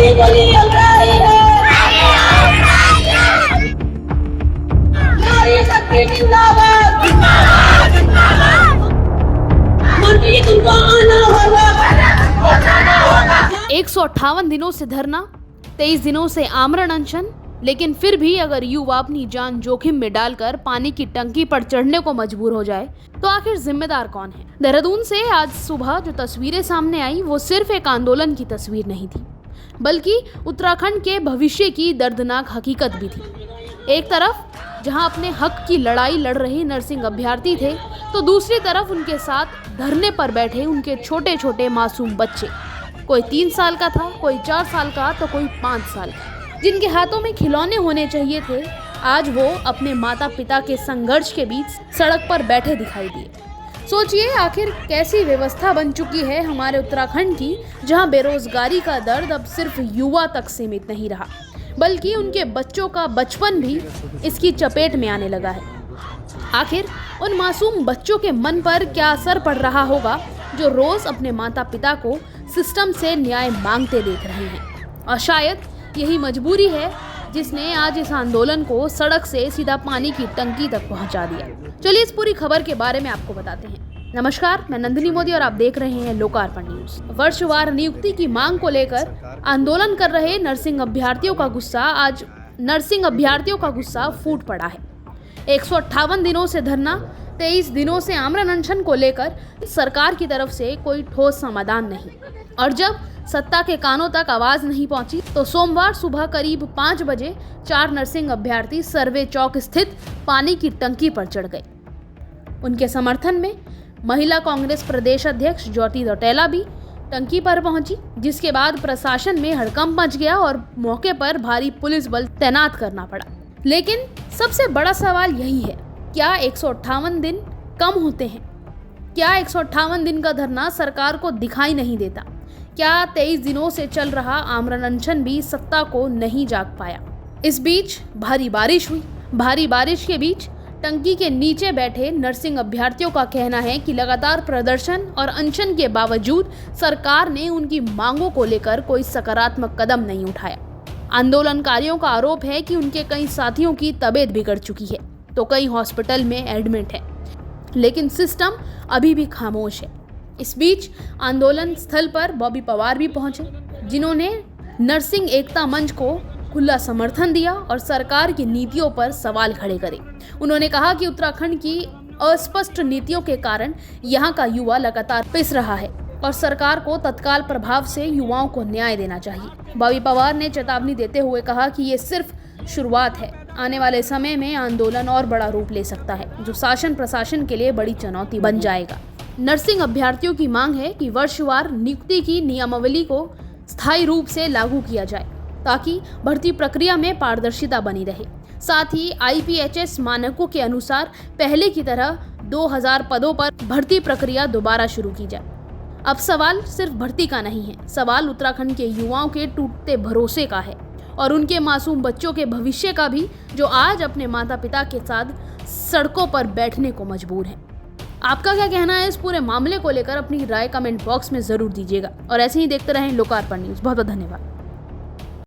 गोली चल रही है, नारी शक्ति जिंदाबाद, मंत्री तुमको आना होगा। 158 दिनों से धरना, 23 दिनों से आमरण अनशन, लेकिन फिर भी अगर युवा अपनी जान जोखिम में डालकर पानी की टंकी पर चढ़ने को मजबूर हो जाए तो आखिर जिम्मेदार कौन है? देहरादून से आज सुबह जो तस्वीरें सामने आई वो सिर्फ एक आंदोलन की तस्वीर नहीं थी, बल्कि उत्तराखंड के भविष्य की दर्दनाक हकीकत भी थी। एक तरफ जहां अपने हक की लड़ाई लड़ रहे नर्सिंग अभ्यर्थी थे, तो दूसरी तरफ उनके साथ धरने पर बैठे उनके छोटे छोटे मासूम बच्चे। कोई 3 साल का था, कोई 4 साल का, तो कोई 5 साल का, जिनके हाथों में खिलौने होने चाहिए थे। आज वो अपने माता पिता के संघर्ष के बीच सड़क पर बैठे दिखाई दिए। सोचिए आखिर कैसी व्यवस्था बन चुकी है हमारे उत्तराखंड की, जहां बेरोजगारी का दर्द अब सिर्फ युवा तक सीमित नहीं रहा, बल्कि उनके बच्चों का बचपन भी इसकी चपेट में आने लगा है। आखिर उन मासूम बच्चों के मन पर क्या असर पड़ रहा होगा जो रोज अपने माता पिता को सिस्टम से न्याय मांगते देख रहे हैं? और शायद यही मजबूरी है जिसने आज इस आंदोलन को सड़क से सीधा पानी की टंकी तक पहुंचा दिया। चलिए इस पूरी खबर के बारे में आपको बताते हैं। नमस्कार, मैं नंदिनी मोदी और आप देख रहे हैं लोकार्पण न्यूज। वर्षवार नियुक्ति की मांग को लेकर आंदोलन कर रहे नर्सिंग अभ्यर्थियों का गुस्सा फूट पड़ा है। 158 दिनों से धरना, 23 दिनों से आमरण अनशन को लेकर सरकार की तरफ से कोई ठोस समाधान नहीं, और जब सत्ता के कानों तक आवाज नहीं पहुंची तो सोमवार सुबह करीब 5 बजे 4 नर्सिंग अभ्यर्थी सर्वे चौक स्थित पानी की टंकी पर चढ़ गए। उनके समर्थन में महिला कांग्रेस प्रदेश अध्यक्ष ज्योति दौटेला भी टंकी पर पहुंची, जिसके बाद प्रशासन में हड़कंप मच गया और मौके पर भारी पुलिस बल तैनात करना पड़ा। लेकिन सबसे बड़ा सवाल यही है, क्या 158 दिन कम होते हैं? क्या 158 दिन का धरना सरकार को दिखाई नहीं देता? क्या 23 दिनों से चल रहा आमरण अनशन भी सत्ता को नहीं जाग पाया? इस बीच भारी बारिश हुई। भारी बारिश के बीच टंकी के नीचे बैठे नर्सिंग अभ्यर्थियों का कहना है कि लगातार प्रदर्शन और अनशन के बावजूद सरकार ने उनकी मांगों को लेकर कोई सकारात्मक कदम नहीं उठाया। आंदोलनकारियों का आरोप है कि उनके कई साथियों की तबीयत बिगड़ चुकी है, तो कई हॉस्पिटल में एडमिट है, लेकिन सिस्टम अभी भी खामोश है। इस बीच आंदोलन स्थल पर बॉबी पवार भी पहुंचे, जिन्होंने नर्सिंग एकता मंच को खुला समर्थन दिया और सरकार की नीतियों पर सवाल खड़े करे। उन्होंने कहा कि उत्तराखंड की अस्पष्ट नीतियों के कारण यहाँ का युवा लगातार पिस रहा है और सरकार को तत्काल प्रभाव से युवाओं को न्याय देना चाहिए। बॉबी पवार ने चेतावनी देते हुए कहा कि ये सिर्फ शुरुआत है, आने वाले समय में आंदोलन और बड़ा रूप ले सकता है, जो शासन प्रशासन के लिए बड़ी चुनौती बन जाएगा। नर्सिंग अभ्यर्थियों की मांग है कि वर्षवार नियुक्ति की नियमावली को स्थायी रूप से लागू किया जाए, ताकि भर्ती प्रक्रिया में पारदर्शिता बनी रहे। साथ ही IPHS मानकों के अनुसार पहले की तरह 2000 पदों पर भर्ती प्रक्रिया दोबारा शुरू की जाए। अब सवाल सिर्फ भर्ती का नहीं है, सवाल उत्तराखंड के युवाओं के टूटते भरोसे का है और उनके मासूम बच्चों के भविष्य का भी, जो आज अपने माता पिता के साथ सड़कों पर बैठने को मजबूर हैं। आपका क्या कहना है इस पूरे मामले को लेकर? अपनी राय कमेंट बॉक्स में जरूर दीजिएगा और ऐसे ही देखते रहें लोकार्पण न्यूज। बहुत बहुत धन्यवाद।